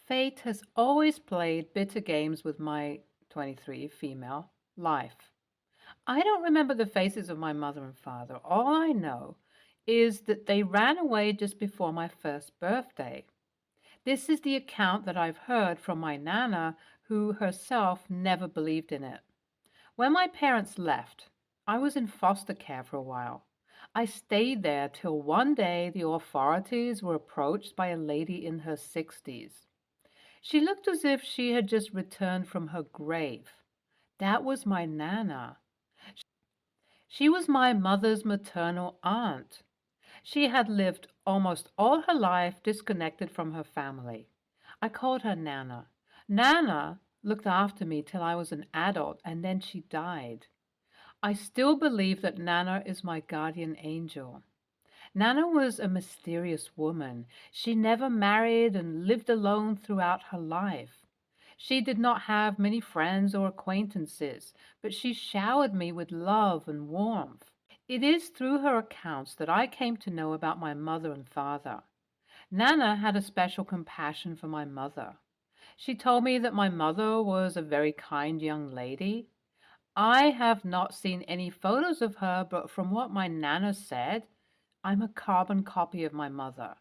Fate has always played bitter games with my 23 female life. I don't remember the faces of my mother and father. All I know is that they ran away just before my first birthday. This is the account that I've heard from my Nana, who herself never believed in it. When my parents left, I was in foster care for a while. I stayed there till one day the authorities were approached by a lady in her 60s. She looked as if she had just returned from her grave. That was my Nana. She was my mother's maternal aunt. She had lived almost all her life disconnected from her family. I called her Nana. Nana looked after me till I was an adult, and then she died. I still believe that Nana is my guardian angel. Nana was a mysterious woman. She never married and lived alone throughout her life. She did not have many friends or acquaintances, but she showered me with love and warmth. It is through her accounts that I came to know about my mother and father. Nana had a special compassion for my mother. She told me that my mother was a very kind young lady. I have not seen any photos of her, but from what my Nana said, I'm a carbon copy of my mother.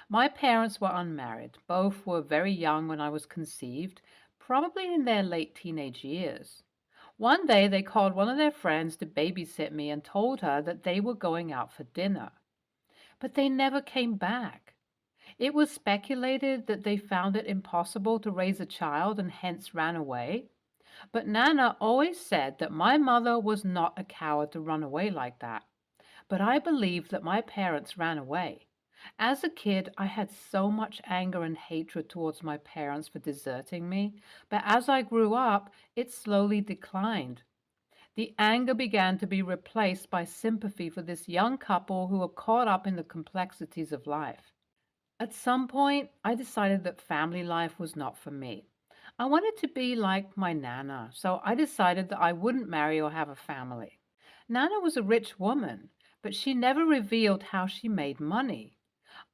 My parents were unmarried. Both were very young when I was conceived, probably in their late teenage years. One day they called one of their friends to babysit me and told her that they were going out for dinner. But they never came back. It was speculated that they found it impossible to raise a child and hence ran away. But Nana always said that my mother was not a coward to run away like that. But I believe that my parents ran away. As a kid, I had so much anger and hatred towards my parents for deserting me, but as I grew up, it slowly declined. The anger began to be replaced by sympathy for this young couple who were caught up in the complexities of life. At some point, I decided that family life was not for me. I wanted to be like my Nana, so I decided that I wouldn't marry or have a family. Nana was a rich woman, but she never revealed how she made money.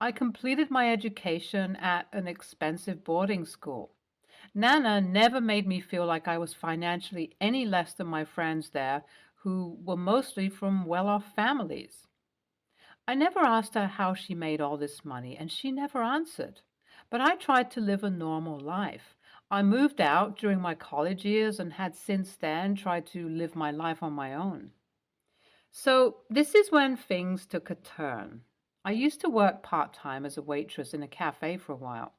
I completed my education at an expensive boarding school. Nana never made me feel like I was financially any less than my friends there, who were mostly from well-off families. I never asked her how she made all this money, and she never answered. But I tried to live a normal life. I moved out during my college years and had since then tried to live my life on my own. So this is when things took a turn. I used to work part-time as a waitress in a cafe for a while.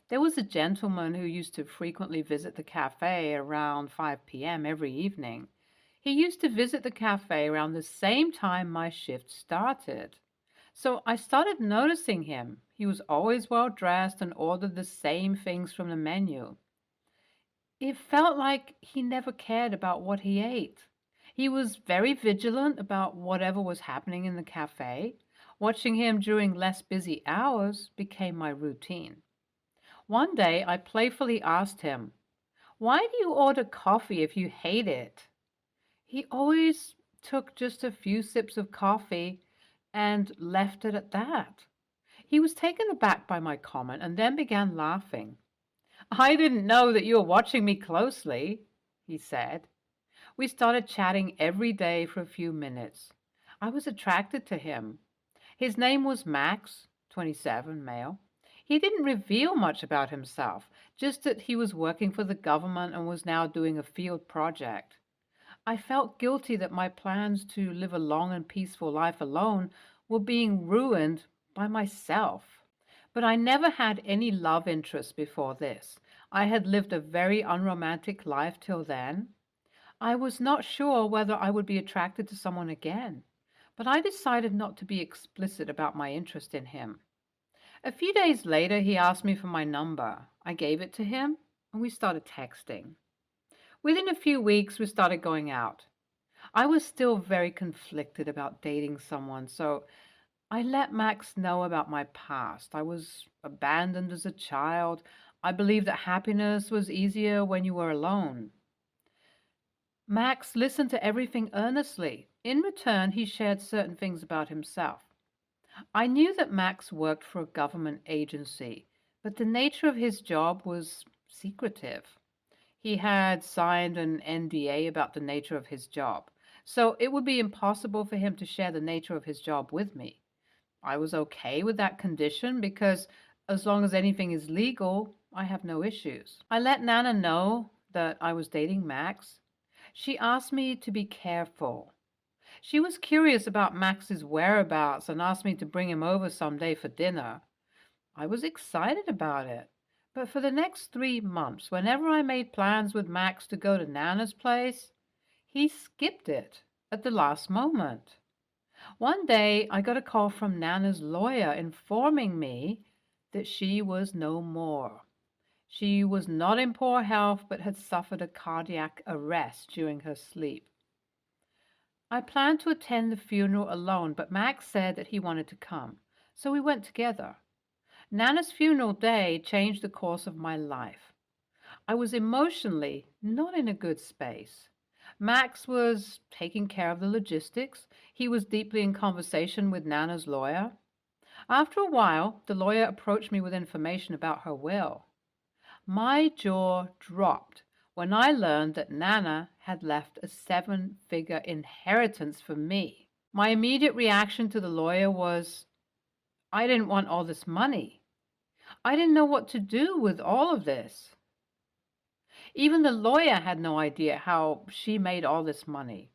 There was a gentleman who used to frequently visit the cafe around 5 p.m. every evening. He used to visit the cafe around the same time my shift started. So I started noticing him. He was always well dressed and ordered the same things from the menu. It felt like he never cared about what he ate. He was very vigilant about whatever was happening in the cafe. Watching him during less busy hours became my routine. One day I playfully asked him, "Why do you order coffee if you hate it?" He always took just a few sips of coffee and left it at that. He was taken aback by my comment and then began laughing. "I didn't know that you were watching me closely," he said. We started chatting every day for a few minutes. I was attracted to him. His name was Max, 27, male. He didn't reveal much about himself, just that he was working for the government and was now doing a field project. I felt guilty that my plans to live a long and peaceful life alone were being ruined by myself. But I never had any love interest before this. I had lived a very unromantic life till then. I was not sure whether I would be attracted to someone again, but I decided not to be explicit about my interest in him. A few days later, he asked me for my number. I gave it to him, and we started texting. Within a few weeks, we started going out. I was still very conflicted about dating someone, so I let Max know about my past. I was abandoned as a child. I believed that happiness was easier when you were alone. Max listened to everything earnestly. In return, he shared certain things about himself. I knew that Max worked for a government agency, but the nature of his job was secretive. He had signed an NDA about the nature of his job, so it would be impossible for him to share the nature of his job with me. I was okay with that condition because as long as anything is legal, I have no issues. I let Nana know that I was dating Max. She asked me to be careful. She was curious about Max's whereabouts and asked me to bring him over someday for dinner. I was excited about it. But for the next 3 months, whenever I made plans with Max to go to Nana's place, he skipped it at the last moment. One day, I got a call from Nana's lawyer informing me that she was no more. She was not in poor health but had suffered a cardiac arrest during her sleep. I planned to attend the funeral alone, but Max said that he wanted to come, so we went together. Nana's funeral day changed the course of my life. I was emotionally not in a good space. Max was taking care of the logistics. He was deeply in conversation with Nana's lawyer. After a while, the lawyer approached me with information about her will. My jaw dropped when I learned that Nana had left a 7-figure inheritance for me. My immediate reaction to the lawyer was, I didn't want all this money. I didn't know what to do with all of this. Even the lawyer had no idea how she made all this money.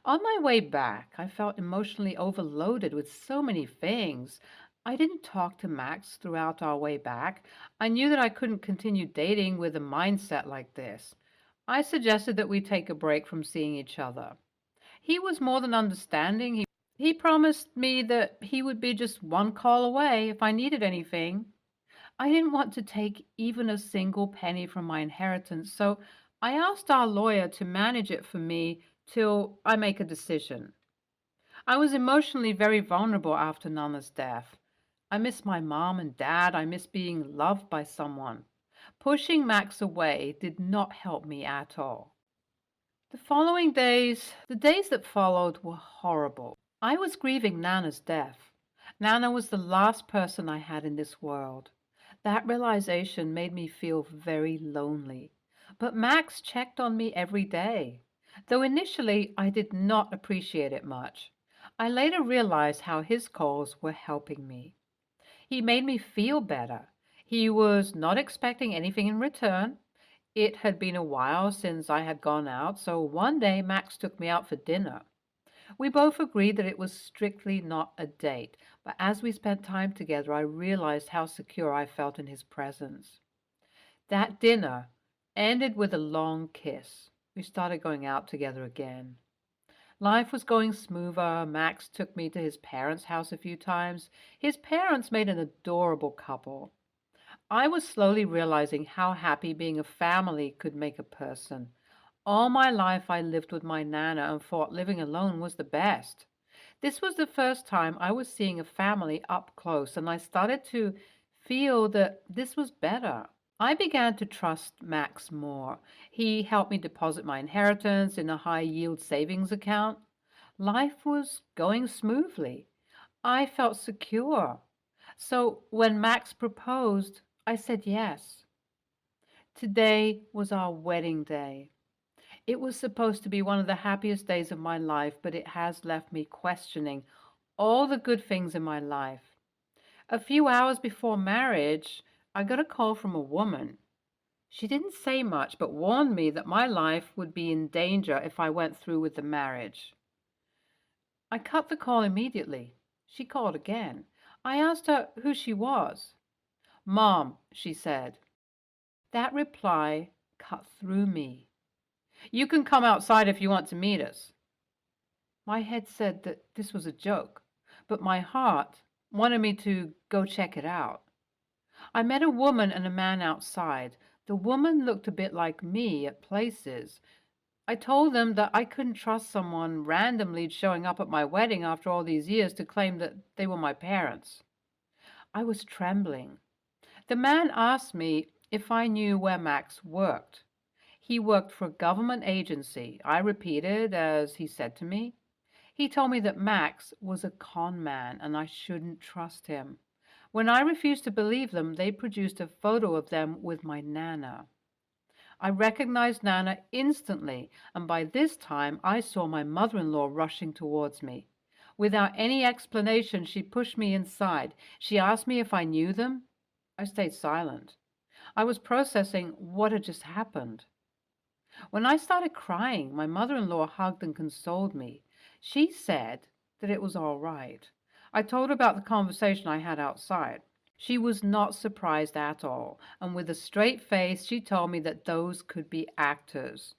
On my way back, I felt emotionally overloaded with so many things. I didn't talk to Max throughout our way back. I knew that I couldn't continue dating with a mindset like this. I suggested that we take a break from seeing each other. He was more than understanding. He promised me that he would be just one call away if I needed anything. I didn't want to take even a single penny from my inheritance, so I asked our lawyer to manage it for me till I make a decision. I was emotionally very vulnerable after Nana's death. I miss my mom and dad. I miss being loved by someone. Pushing Max away did not help me at all. The following days, the days that followed, were horrible. I was grieving Nana's death. Nana was the last person I had in this world. That realization made me feel very lonely. But Max checked on me every day. Though initially I did not appreciate it much, I later realized how his calls were helping me. He made me feel better. He was not expecting anything in return. It had been a while since I had gone out, so one day Max took me out for dinner. We both agreed that it was strictly not a date, but as we spent time together, I realized how secure I felt in his presence. That dinner ended with a long kiss. We started going out together again. Life was going smoother. Max took me to his parents' house a few times. His parents made an adorable couple. I was slowly realizing how happy being a family could make a person. All my life I lived with my Nana and thought living alone was the best. This was the first time I was seeing a family up close, and I started to feel that this was better. I began to trust Max more. He helped me deposit my inheritance in a high-yield savings account. Life was going smoothly. I felt secure. So when Max proposed, I said yes. Today was our wedding day. It was supposed to be one of the happiest days of my life, but it has left me questioning all the good things in my life. A few hours before marriage, I got a call from a woman. She didn't say much, but warned me that my life would be in danger if I went through with the marriage. I cut the call immediately. She called again. I asked her who she was. "Mom," she said. That reply cut through me. "You can come outside if you want to meet us." My head said that this was a joke, but my heart wanted me to go check it out. I met a woman and a man outside. The woman looked a bit like me at places. I told them that I couldn't trust someone randomly showing up at my wedding after all these years to claim that they were my parents. I was trembling. The man asked me if I knew where Max worked. He worked for a government agency. I repeated as he said to me. He told me that Max was a con man and I shouldn't trust him. When I refused to believe them, they produced a photo of them with my Nana. I recognized Nana instantly, and by this time I saw my mother-in-law rushing towards me. Without any explanation, she pushed me inside. She asked me if I knew them. I stayed silent. I was processing what had just happened. When I started crying, my mother-in-law hugged and consoled me. She said that it was all right. I told her about the conversation I had outside. She was not surprised at all, and with a straight face she told me that those could be actors.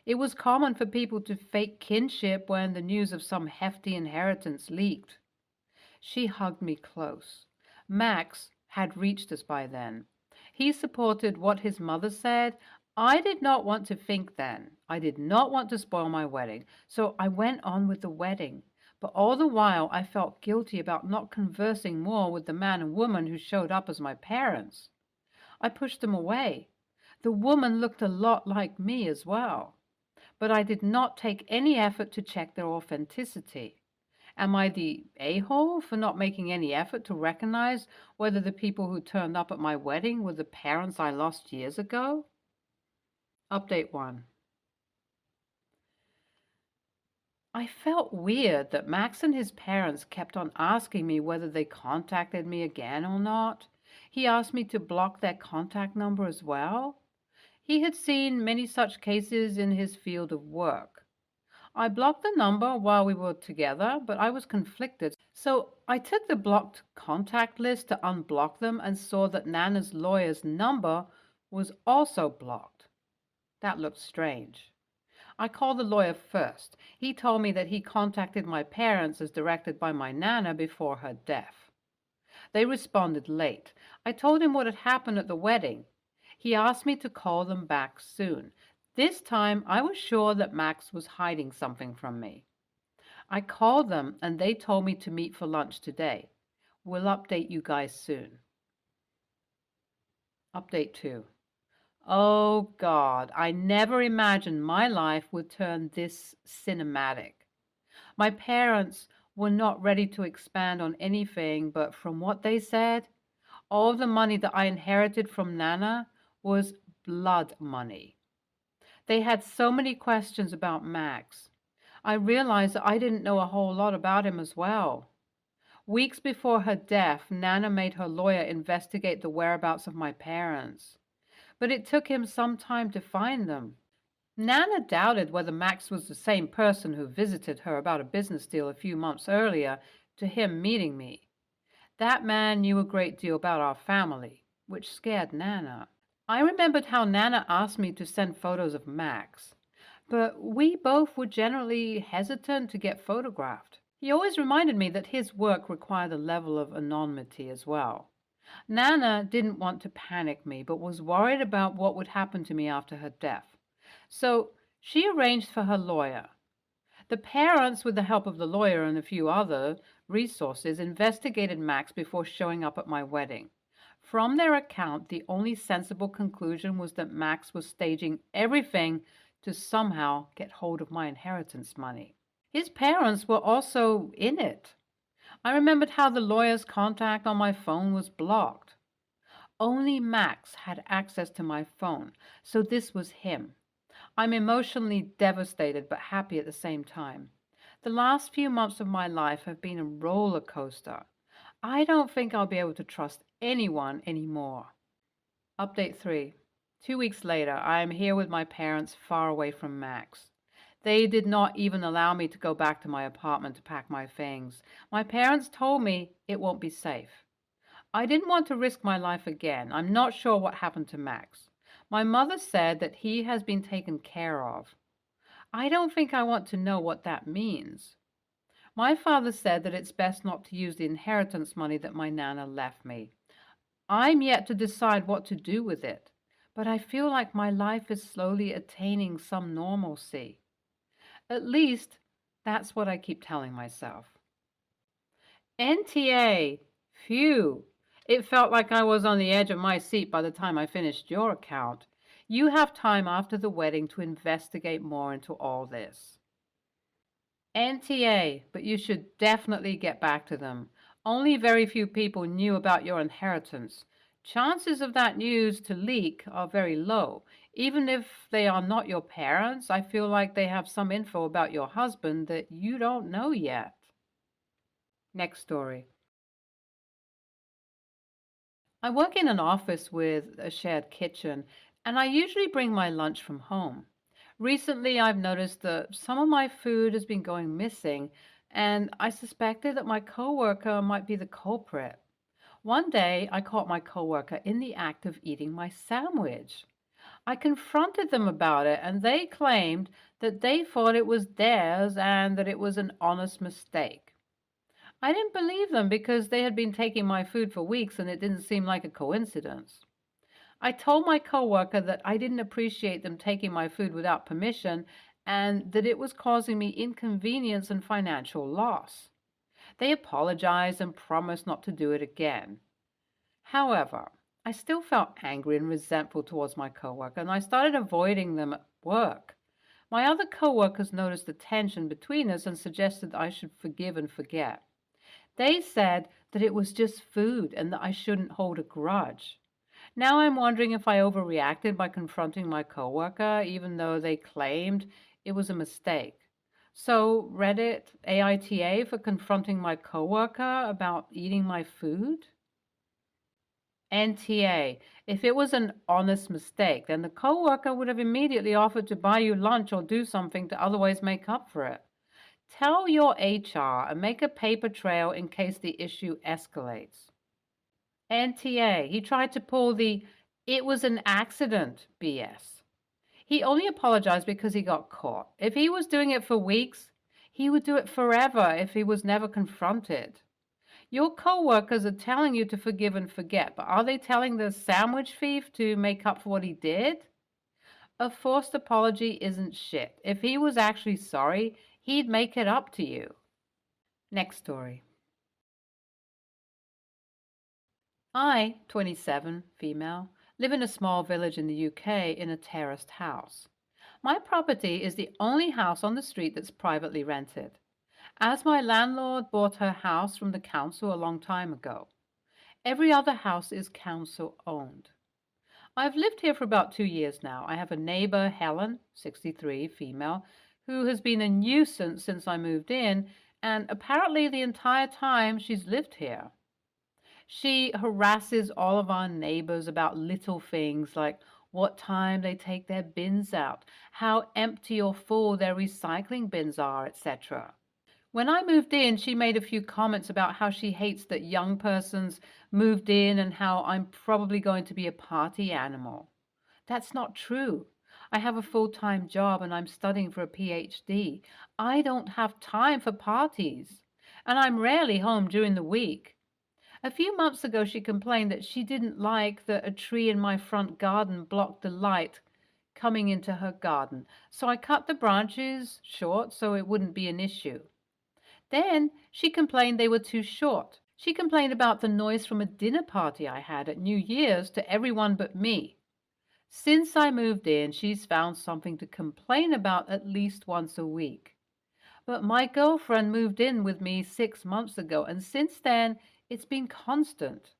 It was common for people to fake kinship when the news of some hefty inheritance leaked. She hugged me close. Max had reached us by then. He supported what his mother said. I did not want to think then. I did not want to spoil my wedding, so I went on with the wedding. But all the while I felt guilty about not conversing more with the man and woman who showed up as my parents. I pushed them away. The woman looked a lot like me as well, but I did not take any effort to check their authenticity. Am I the a-hole for not making any effort to recognize whether the people who turned up at my wedding were the parents I lost years ago? Update 1. I felt weird that Max and his parents kept on asking me whether they contacted me again or not. He asked me to block their contact number as well. He had seen many such cases in his field of work. I blocked the number while we were together, but I was conflicted. So I took the blocked contact list to unblock them and saw that Nana's lawyer's number was also blocked. That looked strange. I called the lawyer first. He told me that he contacted my parents as directed by my Nana before her death. They responded late. I told him what had happened at the wedding. He asked me to call them back soon. This time I was sure that Max was hiding something from me. I called them and they told me to meet for lunch today. We'll update you guys soon. Update 2. Oh God, I never imagined my life would turn this cinematic. My parents were not ready to expand on anything, but from what they said, all the money that I inherited from Nana was blood money. They had so many questions about Max. I realized that I didn't know a whole lot about him as well. Weeks before her death, Nana made her lawyer investigate the whereabouts of my parents. But it took him some time to find them. Nana doubted whether Max was the same person who visited her about a business deal a few months earlier to him meeting me. That man knew a great deal about our family, which scared Nana. I remembered how Nana asked me to send photos of Max, but we both were generally hesitant to get photographed. He always reminded me that his work required a level of anonymity as well. Nana didn't want to panic me, but was worried about what would happen to me after her death. So she arranged for her lawyer. The parents, with the help of the lawyer and a few other resources, investigated Max before showing up at my wedding. From their account, the only sensible conclusion was that Max was staging everything to somehow get hold of my inheritance money. His parents were also in it. I remembered how the lawyer's contact on my phone was blocked. Only Max had access to my phone, so this was him. I'm emotionally devastated but happy at the same time. The last few months of my life have been a roller coaster. I don't think I'll be able to trust anyone anymore. Update 3. 2 weeks later, I am here with my parents far away from Max. They did not even allow me to go back to my apartment to pack my things. My parents told me it won't be safe. I didn't want to risk my life again. I'm not sure what happened to Max. My mother said that he has been taken care of. I don't think I want to know what that means. My father said that it's best not to use the inheritance money that my Nana left me. I'm yet to decide what to do with it, but I feel like my life is slowly attaining some normalcy. At least, that's what I keep telling myself. NTA. Phew. It felt like I was on the edge of my seat by the time I finished your account. You have time after the wedding to investigate more into all this. NTA, but you should definitely get back to them. Only very few people knew about your inheritance. Chances of that news to leak are very low. Even if they are not your parents, I feel like they have some info about your husband that you don't know yet. Next story. I work in an office with a shared kitchen, and I usually bring my lunch from home. Recently, I've noticed that some of my food has been going missing, and I suspected that my coworker might be the culprit. One day, I caught my coworker in the act of eating my sandwich. I confronted them about it, and they claimed that they thought it was theirs and that it was an honest mistake. I didn't believe them because they had been taking my food for weeks and it didn't seem like a coincidence. I told my coworker that I didn't appreciate them taking my food without permission and that it was causing me inconvenience and financial loss. They apologized and promised not to do it again. However, I still felt angry and resentful towards my coworker, and I started avoiding them at work. My other coworkers noticed the tension between us and suggested I should forgive and forget. They said that it was just food and that I shouldn't hold a grudge. Now I'm wondering if I overreacted by confronting my coworker, even though they claimed it was a mistake. So, Reddit AITA for confronting my coworker about eating my food? NTA. If it was an honest mistake, then the coworker would have immediately offered to buy you lunch or do something to otherwise make up for it. Tell your HR and make a paper trail in case the issue escalates. NTA. He tried to pull the "it was an accident" BS. He only apologized because he got caught. If he was doing it for weeks, he would do it forever if he was never confronted. Your coworkers are telling you to forgive and forget, but are they telling the sandwich thief to make up for what he did? A forced apology isn't shit. If he was actually sorry, he'd make it up to you. Next story. I, 27, female, live in a small village in the UK in a terraced house. My property is the only house on the street that's privately rented, as my landlord bought her house from the council a long time ago. Every other house is council owned. I've lived here for about 2 years now. I have a neighbor, Helen, 63, female, who has been a nuisance since I moved in, and apparently the entire time she's lived here. She harasses all of our neighbors about little things like what time they take their bins out, how empty or full their recycling bins are, etc. When I moved in, she made a few comments about how she hates that young persons moved in and how I'm probably going to be a party animal. That's not true. I have a full-time job and I'm studying for a PhD. I don't have time for parties, and I'm rarely home during the week. A few months ago, she complained that she didn't like that a tree in my front garden blocked the light coming into her garden, so I cut the branches short so it wouldn't be an issue. Then she complained they were too short. She complained about the noise from a dinner party I had at New Year's to everyone but me. Since I moved in, she's found something to complain about at least once a week. But my girlfriend moved in with me 6 months ago, and since then, it's been constant,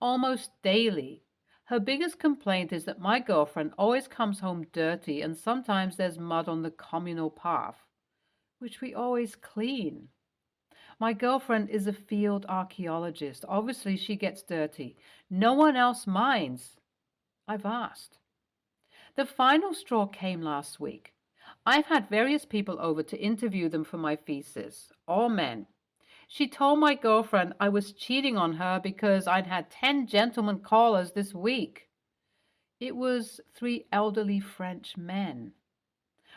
almost daily. Her biggest complaint is that my girlfriend always comes home dirty, and sometimes there's mud on the communal path, which we always clean. My girlfriend is a field archaeologist. Obviously, she gets dirty. No one else minds. I've asked. The final straw came last week. I've had various people over to interview them for my thesis, all men. She told my girlfriend I was cheating on her because I'd had 10 gentlemen callers this week. It was 3 elderly French men.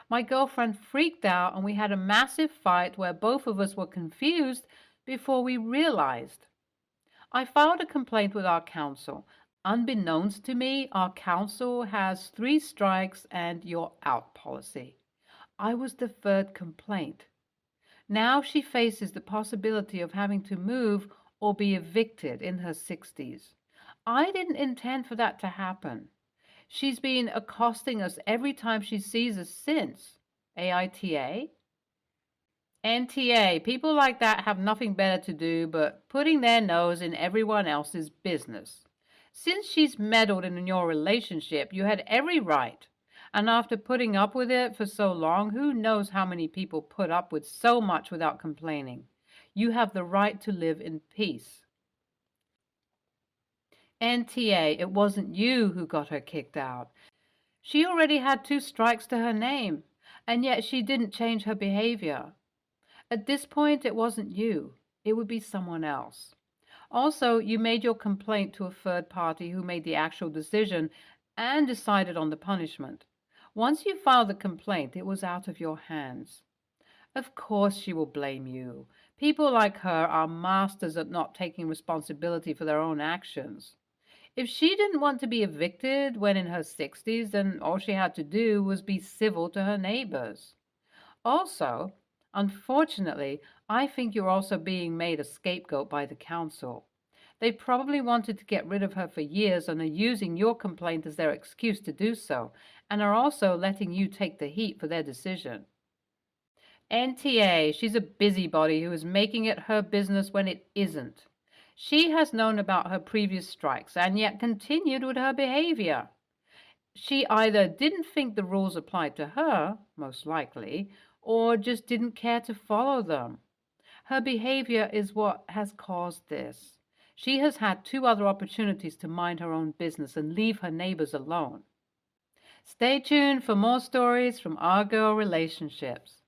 My girlfriend freaked out and we had a massive fight where both of us were confused before we realized. I filed a complaint with our council. Unbeknownst to me, our council has 3 strikes and you're out policy. I was the 3rd complaint. Now she faces the possibility of having to move or be evicted in her 60s. I didn't intend for that to happen. She's been accosting us every time she sees us since. AITA? NTA, people like that have nothing better to do but putting their nose in everyone else's business. Since she's meddled in your relationship, you had every right. And after putting up with it for so long, who knows how many people put up with so much without complaining? You have the right to live in peace. NTA, it wasn't you who got her kicked out. She already had 2 strikes to her name, and yet she didn't change her behavior. At this point, it wasn't you. It would be someone else. Also, you made your complaint to a third party who made the actual decision and decided on the punishment. Once you filed the complaint, it was out of your hands. Of course she will blame you. People like her are masters at not taking responsibility for their own actions. If she didn't want to be evicted when in her 60s, then all she had to do was be civil to her neighbors. Also, unfortunately, I think you're also being made a scapegoat by the council. They probably wanted to get rid of her for years and are using your complaint as their excuse to do so, and are also letting you take the heat for their decision. NTA, she's a busybody who is making it her business when it isn't. She has known about her previous strikes and yet continued with her behavior. She either didn't think the rules applied to her, most likely, or just didn't care to follow them. Her behavior is what has caused this. She has had 2 other opportunities to mind her own business and leave her neighbors alone. Stay tuned for more stories from our girl relationships.